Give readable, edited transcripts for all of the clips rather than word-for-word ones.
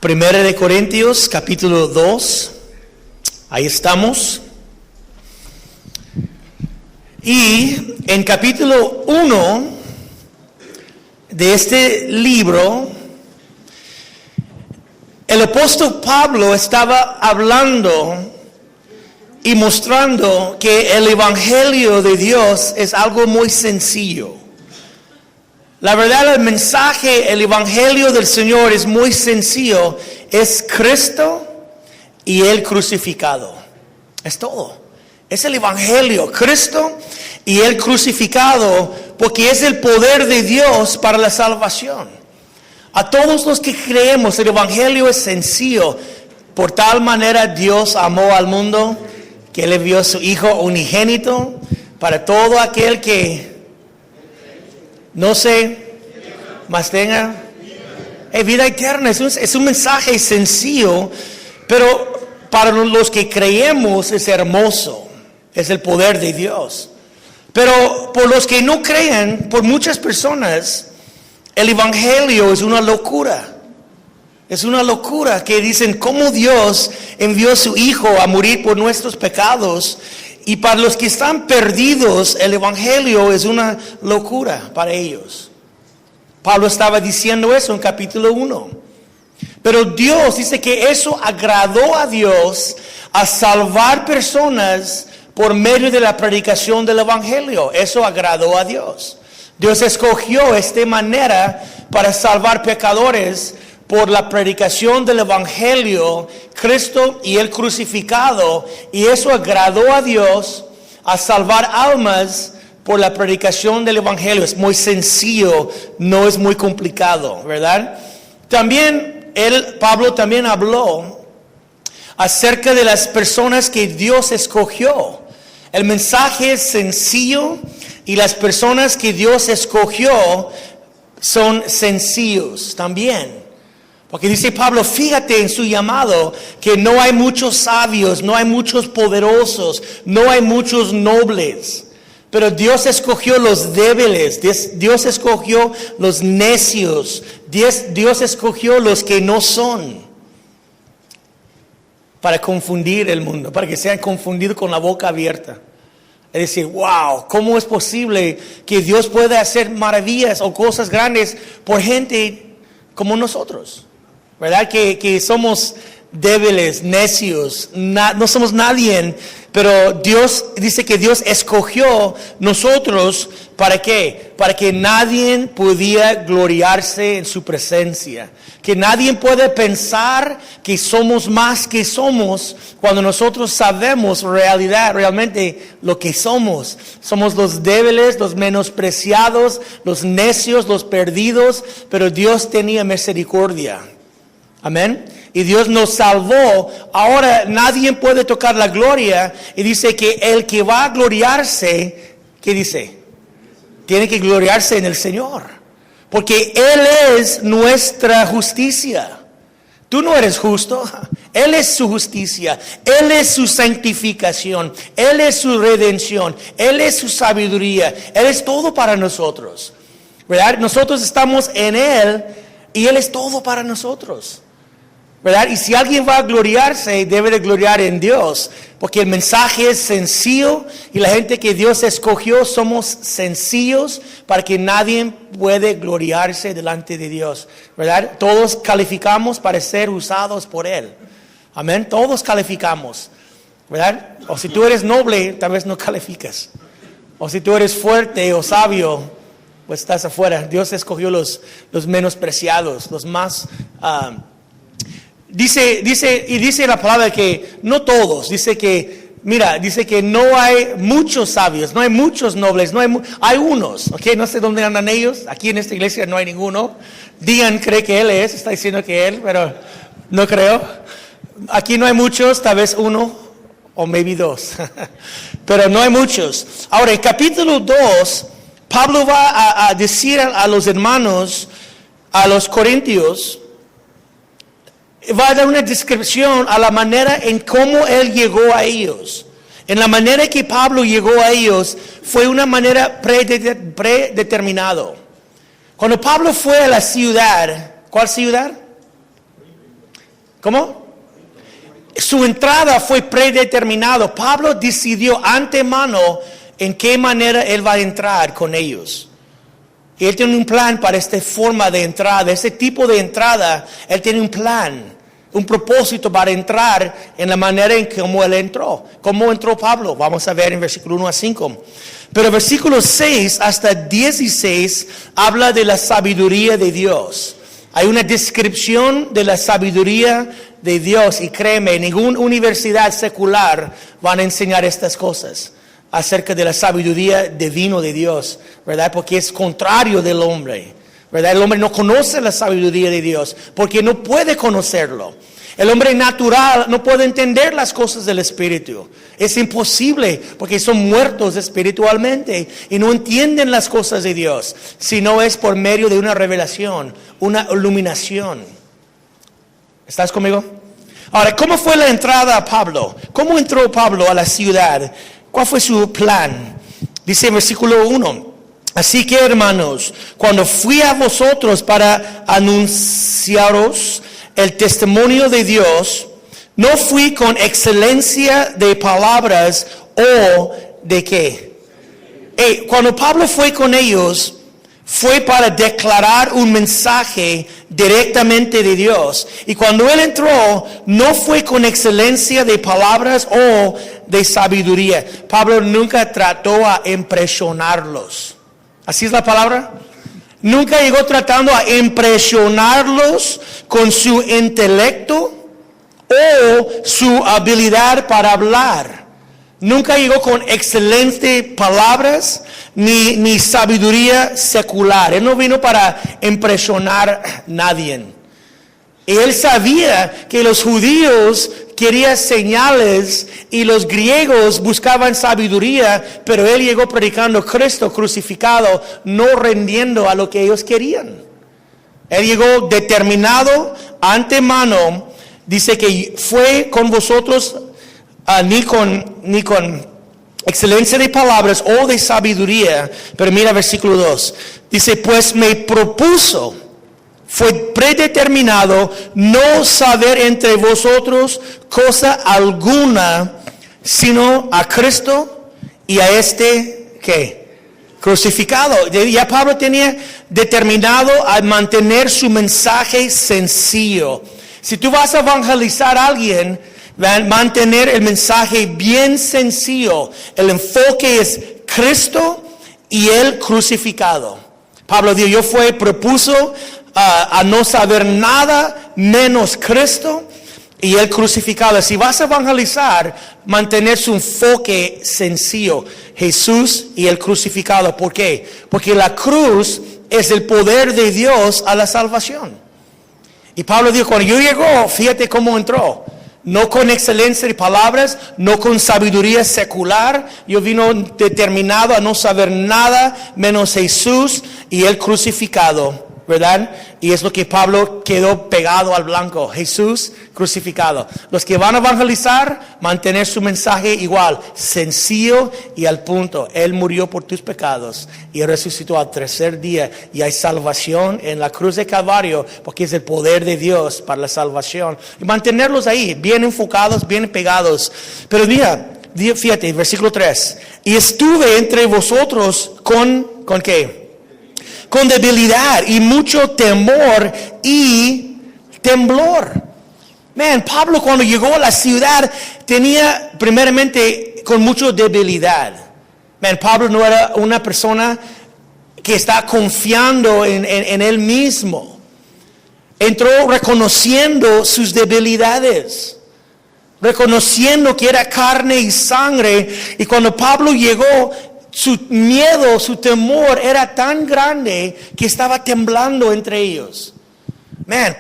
Primera de Corintios, capítulo 2. Ahí estamos. Y en capítulo 1 de este libro, el apóstol Pablo estaba hablando y mostrando que el evangelio de Dios es algo muy sencillo. La verdad, el mensaje, el evangelio del Señor es muy sencillo. Es Cristo y Él crucificado. Es todo. Es el evangelio, Cristo y Él crucificado, porque es el poder de Dios para la salvación. A todos los que creemos, el evangelio es sencillo. Por tal manera Dios amó al mundo que Él envió a su Hijo unigénito para todo aquel que no se más tenga vida eterna. Es un mensaje sencillo, pero para los que creemos es hermoso. Es el poder de Dios. Pero por los que no creen, por muchas personas, el evangelio es una locura. Es una locura que dicen cómo Dios envió a su Hijo a morir por nuestros pecados. Y para los que están perdidos, el evangelio es una locura para ellos. Pablo estaba diciendo eso en capítulo 1. Pero Dios dice que eso agradó a Dios a salvar personas por medio de la predicación del evangelio. Eso agradó a Dios. Dios escogió esta manera para salvar pecadores por la predicación del evangelio, Cristo y el crucificado, y eso agradó a Dios a salvar almas por la predicación del evangelio. Es muy sencillo, no es muy complicado, ¿verdad? También Pablo también habló acerca de las personas que Dios escogió. El mensaje es sencillo y las personas que Dios escogió son sencillos también. Porque dice Pablo, fíjate en su llamado, que no hay muchos sabios, no hay muchos poderosos, no hay muchos nobles. Pero Dios escogió los débiles, Dios escogió los necios, Dios escogió los que no son. Para confundir el mundo, para que sean confundidos con la boca abierta. Es decir, wow, ¿cómo es posible que Dios pueda hacer maravillas o cosas grandes por gente como nosotros? ¿Verdad? Que somos débiles, necios, no somos nadie, pero Dios dice que Dios escogió nosotros, ¿para qué? Para que nadie pudiera gloriarse en su presencia. Que nadie puede pensar que somos más que somos cuando nosotros sabemos realmente lo que somos. Somos los débiles, los menospreciados, los necios, los perdidos, pero Dios tenía misericordia. Amén. Y Dios nos salvó. Ahora nadie puede tocar la gloria. Y dice que el que va a gloriarse, ¿qué dice? Tiene que gloriarse en el Señor. Porque Él es nuestra justicia. Tú no eres justo. Él es su justicia. Él es su santificación. Él es su redención. Él es su sabiduría. Él es todo para nosotros. ¿Verdad? Nosotros estamos en Él y Él es todo para nosotros. ¿Verdad? Y si alguien va a gloriarse, debe de gloriar en Dios, porque el mensaje es sencillo y la gente que Dios escogió somos sencillos para que nadie puede gloriarse delante de Dios, ¿verdad? Todos calificamos para ser usados por Él. Amén. Todos calificamos, ¿verdad? O si tú eres noble, tal vez no calificas. O si tú eres fuerte o sabio, pues estás afuera. Dios escogió los menospreciados, los más Dice la palabra que no todos, dice que no hay muchos sabios, no hay muchos nobles, hay unos, ¿ok? No sé dónde andan ellos, aquí en esta iglesia no hay ninguno. Digan, cree que Él está diciendo que Él, pero no creo. Aquí no hay muchos, tal vez uno o maybe dos, pero no hay muchos. Ahora, en capítulo 2, Pablo va a decir a los hermanos, a los corintios, va a dar una descripción a la manera en cómo él llegó a ellos. En la manera que Pablo llegó a ellos fue una manera predeterminada. Cuando Pablo fue a la ciudad, ¿cuál ciudad? ¿Cómo? Su entrada fue predeterminado. Pablo decidió antemano en qué manera él va a entrar con ellos. Y él tiene un plan para esta forma de entrada, este tipo de entrada. Él tiene un plan, un propósito para entrar en la manera en cómo él entró. ¿Cómo entró Pablo? Vamos a ver en versículo 1 a 5. Pero versículos 6 hasta 16 habla de la sabiduría de Dios. Hay una descripción de la sabiduría de Dios y créeme, ninguna universidad secular van a enseñar estas cosas acerca de la sabiduría divina de Dios, ¿verdad? Porque es contrario del hombre, ¿verdad? El hombre no conoce la sabiduría de Dios porque no puede conocerlo. El hombre natural no puede entender las cosas del Espíritu. Es imposible porque son muertos espiritualmente y no entienden las cosas de Dios, si no es por medio de una revelación, una iluminación. ¿Estás conmigo? Ahora, ¿cómo fue la entrada a Pablo? ¿Cómo entró Pablo a la ciudad? ¿Cuál fue su plan? Dice en versículo 1. Así que, hermanos, cuando fui a vosotros para anunciaros el testimonio de Dios, no fui con excelencia de palabras o de qué. Cuando Pablo fue con ellos, fue para declarar un mensaje directamente de Dios. Y cuando él entró, no fue con excelencia de palabras o de sabiduría. Pablo nunca trató a impresionarlos. ¿Así es la palabra? Nunca llegó tratando a impresionarlos con su intelecto o su habilidad para hablar. Nunca llegó con excelentes palabras ni sabiduría secular. Él no vino para impresionar a nadie. Y él sabía que los judíos querían señales y los griegos buscaban sabiduría, pero él llegó predicando a Cristo crucificado, no rendiendo a lo que ellos querían. Él llegó determinado, antemano, dice que fue con vosotros ni con excelencia de palabras o de sabiduría, pero mira versículo 2, dice, pues me propuso, fue predeterminado no saber entre vosotros cosa alguna, sino a Cristo y a ¿qué? Crucificado. Ya Pablo tenía determinado a mantener su mensaje sencillo. Si tú vas a evangelizar a alguien, mantener el mensaje bien sencillo. El enfoque es Cristo y el crucificado. Pablo dijo, propuso a no saber nada menos Cristo y el crucificado. Si vas a evangelizar, mantener su enfoque sencillo, Jesús y el crucificado. ¿Por qué? Porque la cruz es el poder de Dios a la salvación. Y Pablo dijo, cuando yo llegó, fíjate cómo entró. No con excelencia de palabras, no con sabiduría secular. Yo vino determinado a no saber nada menos Jesús y el crucificado, ¿verdad? Y es lo que Pablo quedó pegado al blanco. Jesús crucificado. Los que van a evangelizar, mantener su mensaje igual, sencillo y al punto. Él murió por tus pecados y resucitó al tercer día. Y hay salvación en la cruz de Calvario porque es el poder de Dios para la salvación. Y mantenerlos ahí, bien enfocados, bien pegados. Pero mira, fíjate, versículo 3. Y estuve entre vosotros ¿con qué? Con debilidad y mucho temor y temblor. Pablo cuando llegó a la ciudad tenía primeramente con mucha debilidad. Pablo no era una persona que está confiando en él mismo. Entró reconociendo sus debilidades, reconociendo que era carne y sangre. Y cuando Pablo llegó, su miedo, su temor era tan grande que estaba temblando entre ellos.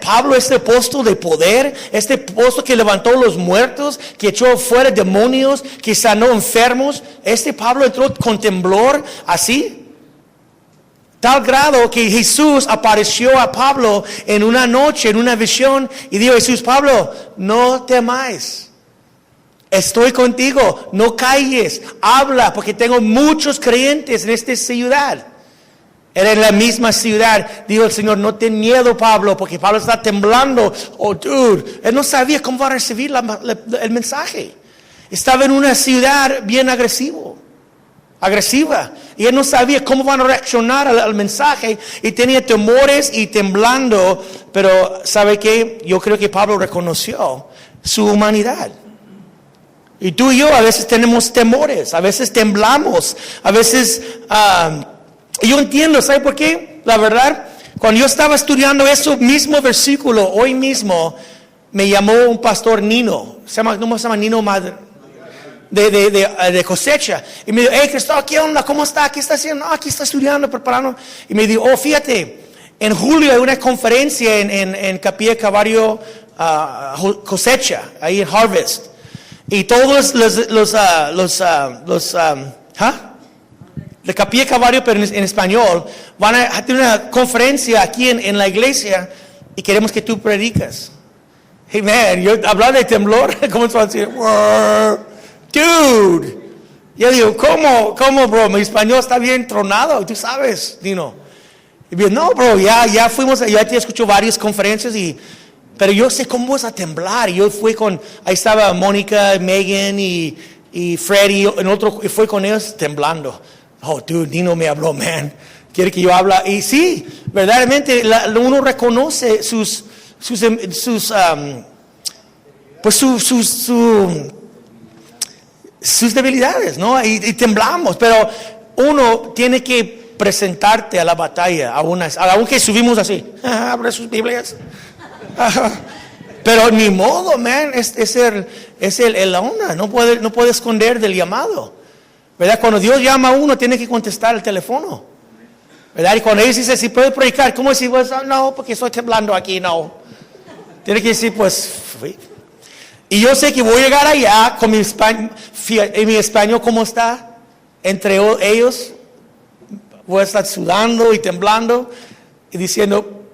Pablo, este apóstol de poder, este apóstol que levantó los muertos, que echó fuera demonios, que sanó enfermos, este Pablo entró con temblor así. Tal grado que Jesús apareció a Pablo en una noche, en una visión, y dijo, Jesús, Pablo, no temáis. Estoy contigo, no calles, habla, porque tengo muchos creyentes en esta ciudad. Era en la misma ciudad. Dijo el Señor, no ten miedo, Pablo, porque Pablo está temblando. Oh, dude, él no sabía cómo va a recibir el mensaje. Estaba en una ciudad bien agresiva. Y él no sabía cómo van a reaccionar al mensaje. Y tenía temores y temblando. Pero, ¿sabe qué? Yo creo que Pablo reconoció su humanidad. Y tú y yo a veces tenemos temores. A veces temblamos. A veces... yo entiendo, ¿sabe por qué? La verdad, cuando yo estaba estudiando ese mismo versículo, hoy mismo, me llamó un pastor Nino. ¿Cómo se llama Nino? De cosecha. Y me dijo, hey, Cristóbal, ¿qué onda? ¿Cómo está? ¿Qué está haciendo? No, aquí está estudiando, preparando. Y me dijo, oh, fíjate, en julio hay una conferencia en Capilla Calvario Cosecha, ahí en Harvest. Y todos de Capilla Calvario, pero en español, van a tener una conferencia aquí en la iglesia y queremos que tú predicas. Hey man, yo hablar de temblor, ¿cómo se va a decir? Dude, yo digo, ¿cómo bro? Mi español está bien tronado, tú sabes, Dino. Y yo, no bro, ya fuimos, ya te escucho varias conferencias pero yo sé cómo vas a temblar. Y yo fui ahí estaba Mónica, Megan y Freddy, y fui con ellos temblando. Oh, dude, Nino me habló, man. Quiere que yo hable. Y sí, verdaderamente uno reconoce sus debilidades, ¿no? Y temblamos. Pero uno tiene que presentarte a la batalla, aunque subimos así. Abre sus Biblias. Pero ni modo, man. Es la onda. No puede esconder del llamado. ¿Verdad? Cuando Dios llama a uno, tiene que contestar el teléfono. ¿Verdad? Y cuando ellos dicen, si puede predicar, ¿cómo decir? Pues, no, porque estoy temblando aquí, no. Tiene que decir, pues, fui. Y yo sé que voy a llegar allá con mi español, ¿cómo está? Entre ellos, voy a estar sudando y temblando y diciendo,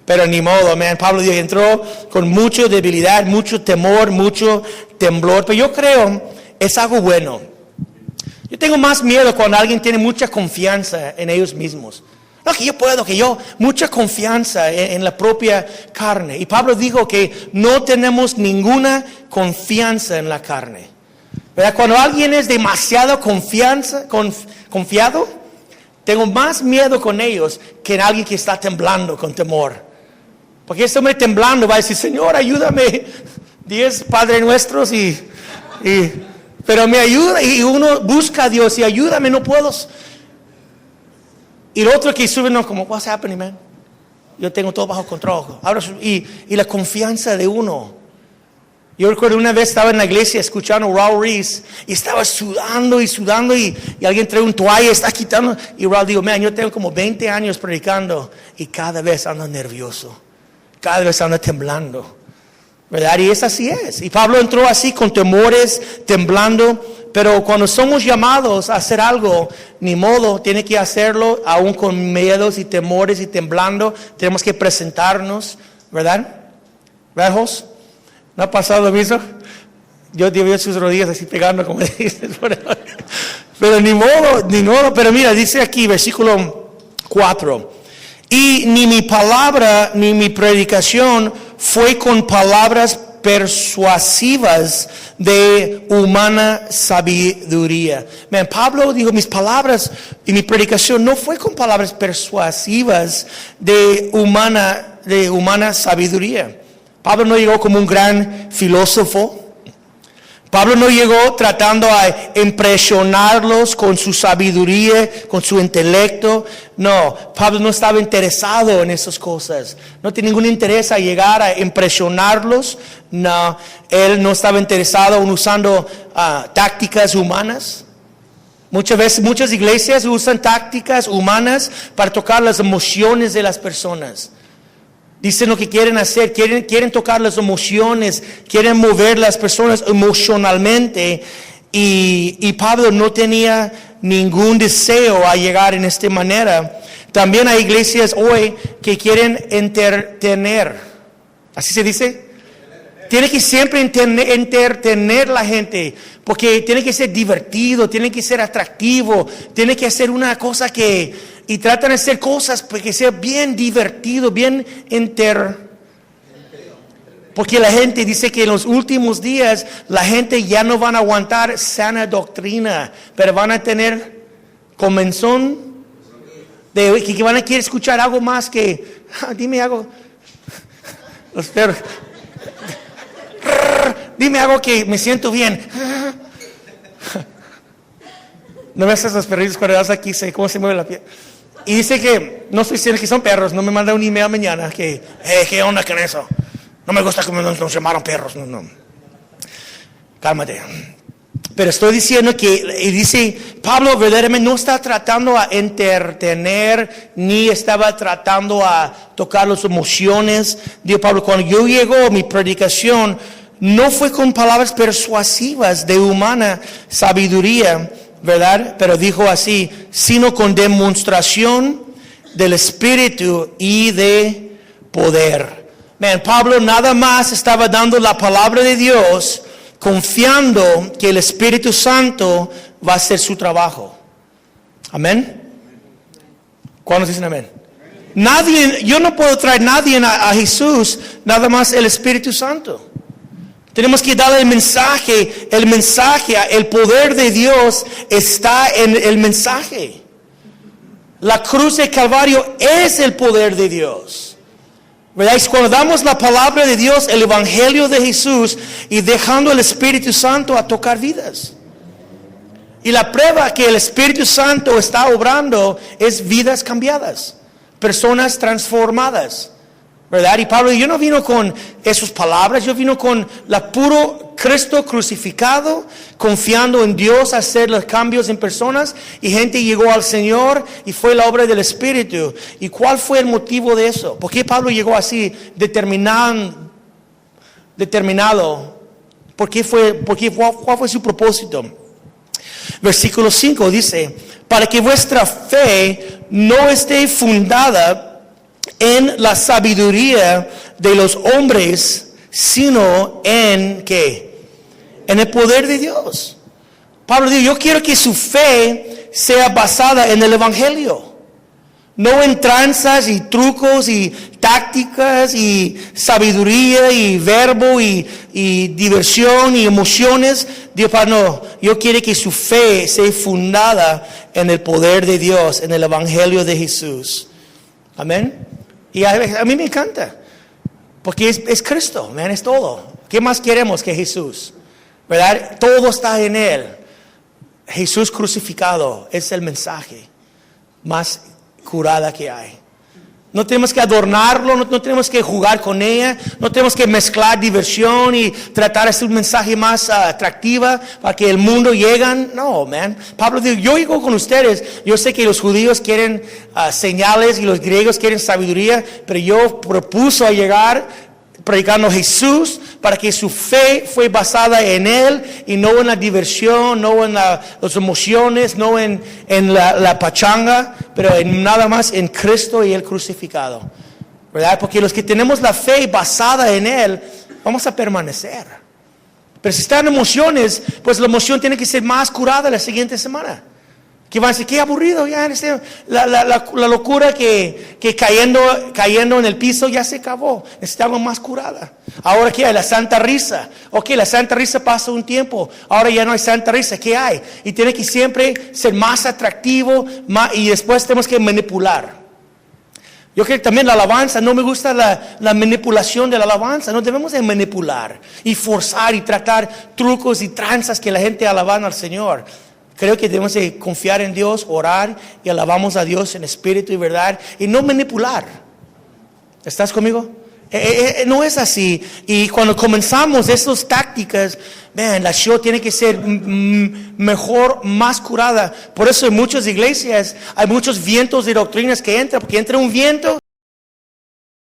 pero ni modo, man. Pablo dijo, entró con mucha debilidad, mucho temor, mucho temblor. Pero yo creo es algo bueno. Yo tengo más miedo cuando alguien tiene mucha confianza en ellos mismos. No, que yo puedo, mucha confianza en la propia carne. Y Pablo dijo que no tenemos ninguna confianza en la carne. ¿Verdad? Cuando alguien es demasiado confiado, tengo más miedo con ellos que en alguien que está temblando con temor. Porque ese hombre temblando va a decir, Señor, ayúdame. 10 Padre Nuestros pero me ayuda, y uno busca a Dios y ayúdame, no puedo. Y el otro que sube, no, como, what's happening, man? Yo tengo todo bajo control. Y la confianza de uno. Yo recuerdo una vez estaba en la iglesia escuchando Raúl Reese y estaba sudando y alguien trae un toalla, está quitando. Y Raúl dijo, man, yo tengo como 20 años predicando y cada vez ando nervioso. Cada vez ando temblando. ¿Verdad? Y así es. Y Pablo entró así con temores, temblando. Pero cuando somos llamados a hacer algo, ni modo, tiene que hacerlo, aún con miedos y temores y temblando. Tenemos que presentarnos, ¿verdad? ¿Verdad, Jos? ¿No ha pasado lo mismo? Yo te veo sus rodillas así pegando, como dices. Pero ni modo. Pero mira, dice aquí, versículo 4. Y ni mi palabra ni mi predicación fue con palabras persuasivas de humana sabiduría. Man, Pablo dijo, mis palabras y mi predicación no fue con palabras persuasivas de humana sabiduría. Pablo no llegó como un gran filósofo. Pablo no llegó tratando a impresionarlos con su sabiduría, con su intelecto. No, Pablo no estaba interesado en esas cosas. No tiene ningún interés a llegar a impresionarlos. No, él no estaba interesado en usando tácticas humanas. Muchas veces, muchas iglesias usan tácticas humanas para tocar las emociones de las personas. Dicen lo que quieren hacer, quieren tocar las emociones, quieren mover las personas emocionalmente. Y Pablo no tenía ningún deseo a llegar en esta manera. También hay iglesias hoy que quieren entretener. ¿Así se dice? Tiene que siempre entretener la gente, porque tiene que ser divertido, tiene que ser atractivo, tiene que hacer una cosa y tratan de hacer cosas que sea bien divertido, bien porque la gente dice que en los últimos días la gente ya no van a aguantar sana doctrina, pero van a tener comenzón de que van a querer escuchar algo más que, dime algo, los perros. Dime algo que me siento bien. No me haces los perritos cuando das aquí, sé cómo se mueve la piel. Y dice que, no estoy diciendo que son perros, no me manda un email mañana que, ¿qué onda con eso? No me gusta que nos llamaron perros, no. Cálmate. Pero estoy diciendo que, y dice, Pablo verdaderamente no está tratando a entretener, ni estaba tratando a tocar las emociones. Dijo Pablo, cuando yo llego, mi predicación no fue con palabras persuasivas de humana sabiduría, ¿verdad? Pero dijo así, sino con demostración del Espíritu y de poder. Pablo nada más estaba dando la palabra de Dios, confiando que el Espíritu Santo va a hacer su trabajo. Amén. ¿Cuántos dicen amén? Yo no puedo traer a nadie a Jesús, nada más el Espíritu Santo. Tenemos que darle el mensaje, el poder de Dios está en el mensaje. La cruz del Calvario es el poder de Dios. ¿Verdad? Es cuando damos la palabra de Dios, el Evangelio de Jesús, y dejando el Espíritu Santo a tocar vidas. Y la prueba que el Espíritu Santo está obrando es vidas cambiadas, personas transformadas. ¿Verdad? Y Pablo, yo no vino con esas palabras, yo vino con la puro Cristo crucificado, confiando en Dios, hacer los cambios en personas, y gente llegó al Señor y fue la obra del Espíritu. ¿Y cuál fue el motivo de eso? ¿Por qué Pablo llegó así determinado? ¿Cuál fue su propósito? Versículo 5 dice, para que vuestra fe no esté fundada en la sabiduría de los hombres, sino en ¿qué? En el poder de Dios. Pablo dijo, yo quiero que su fe sea basada en el Evangelio, no en tranzas y trucos y tácticas y sabiduría y verbo y diversión y emociones. Dios, no, yo quiero que su fe sea fundada en el poder de Dios, en el Evangelio de Jesús. Amén. Y a mí me encanta, porque es Cristo, es todo. ¿Qué más queremos que Jesús? ¿Verdad? Todo está en Él. Jesús crucificado es el mensaje más curada que hay. No tenemos que adornarlo, no tenemos que jugar con ella, no tenemos que mezclar diversión y tratar de hacer un mensaje más atractiva para que el mundo llegue. No, Pablo dijo, yo llego con ustedes. Yo sé que los judíos quieren señales y los griegos quieren sabiduría, pero yo propuso a llegar predicando a Jesús para que su fe fue basada en Él y no en la diversión, no en las emociones, no en la pachanga, pero en nada más en Cristo y el crucificado, ¿verdad? Porque los que tenemos la fe basada en Él, vamos a permanecer. Pero si están emociones, pues la emoción tiene que ser más curada la siguiente semana. Que van a decir, qué aburrido, ya la locura que cayendo en el piso ya se acabó. Necesitamos más curada. Ahora, ¿qué hay? La santa risa. Ok, la santa risa pasa un tiempo. Ahora ya no hay santa risa. ¿Qué hay? Y tiene que siempre ser más atractivo, y después tenemos que manipular. Yo creo que también la alabanza, no me gusta la manipulación de la alabanza. No debemos de manipular y forzar y tratar trucos y tranzas que la gente alaban al Señor. Creo que debemos de confiar en Dios, orar y alabamos a Dios en espíritu y verdad y no manipular. ¿Estás conmigo? No es así. Y cuando comenzamos esas tácticas, la show tiene que ser mejor, más curada. Por eso en muchas iglesias hay muchos vientos de doctrinas que entran, porque entra un viento